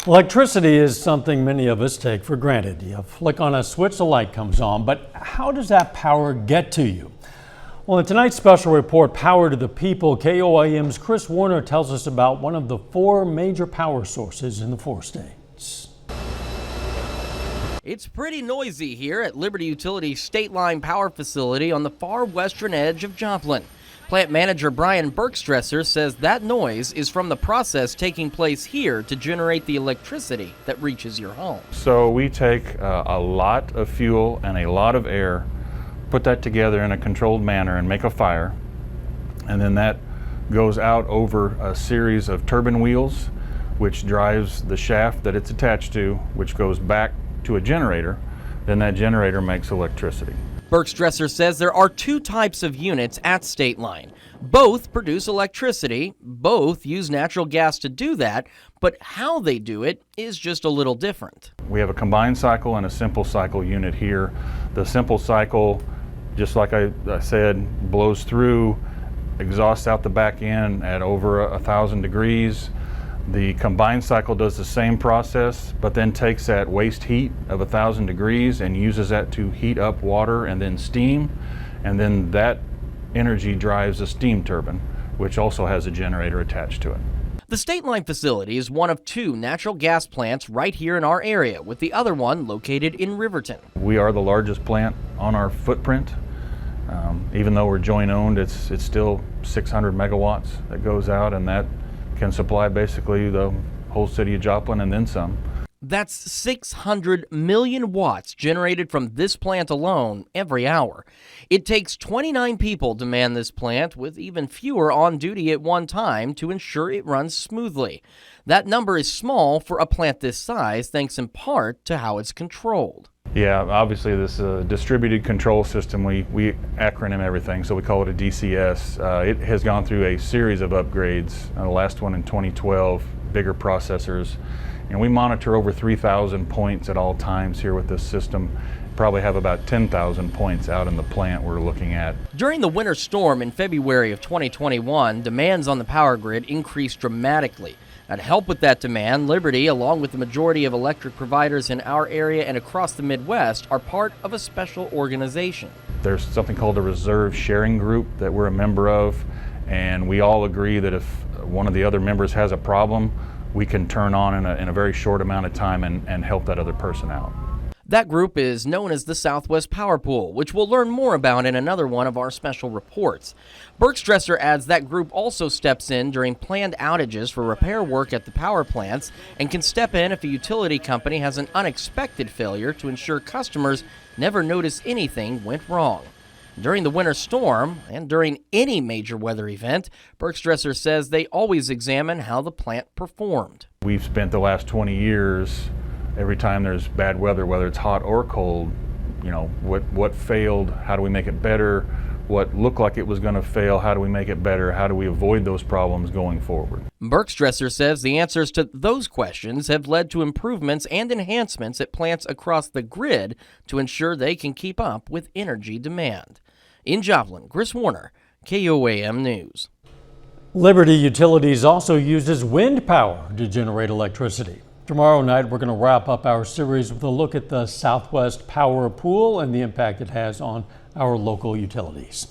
Electricity is something many of us take for granted. You flick on a switch, the light comes on, but how does that power get to you? Well, in tonight's special report, Power to the People, KOAM's Chris Warner tells us about one of the four major power sources in the 4 states. It's pretty noisy here at Liberty Utilities State Line Power Facility on the far western edge of Joplin. Plant manager Brian Bergstresser says that noise is from the process taking place here to generate the electricity that reaches your home. So we take a lot of fuel and a lot of air, put that together in a controlled manner and make a fire, and then that goes out over a series of turbine wheels, which drives the shaft that it's attached to, which goes back to a generator. Then that generator makes electricity. Bergstresser says there are 2 types of units at State Line. Both produce electricity, both use natural gas to do that, but how they do it is just a little different. We have a combined cycle and a simple cycle unit here. The simple cycle, just like I said, blows through, exhausts out the back end at over 1,000 degrees. The combined cycle does the same process, but then takes that waste heat of 1,000 degrees and uses that to heat up water and then steam, and then that energy drives a steam turbine, which also has a generator attached to it. The State Line facility is one of 2 natural gas plants right here in our area, with the other one located in Riverton. We are the largest plant on our footprint. Even though we're joint owned, it's still 600 megawatts that goes out, and that can supply basically the whole city of Joplin and then some. That's 600 million watts generated from this plant alone every hour. It takes 29 people to man this plant, with even fewer on duty at one time to ensure it runs smoothly. That number is small for a plant this size, thanks in part to how it's controlled. Yeah, obviously this distributed control system, we acronym everything, so we call it a DCS. It has gone through a series of upgrades, the last one in 2012, bigger processors, and we monitor over 3,000 points at all times here with this system. Probably have about 10,000 points out in the plant we're looking at. During the winter storm in February of 2021, demands on the power grid increased dramatically. Now, to help with that demand, Liberty, along with the majority of electric providers in our area and across the Midwest, are part of a special organization. There's something called a reserve sharing group that we're a member of, and we all agree that if one of the other members has a problem, we can turn on in a very short amount of time and help that other person out. That group is known as the Southwest Power Pool, which we'll learn more about in another one of our special reports. Bergstresser adds that group also steps in during planned outages for repair work at the power plants and can step in if a utility company has an unexpected failure to ensure customers never notice anything went wrong. During the winter storm and during any major weather event, Bergstresser says they always examine how the plant performed. We've spent the last 20 years, every time there's bad weather, whether it's hot or cold, what failed, how do we make it better? What looked like it was going to fail, how do we make it better? How do we avoid those problems going forward? Bergstresser says the answers to those questions have led to improvements and enhancements at plants across the grid to ensure they can keep up with energy demand. In Joplin, Chris Warner, KOAM News. Liberty Utilities also uses wind power to generate electricity. Tomorrow night, we're going to wrap up our series with a look at the Southwest Power Pool and the impact it has on our local utilities.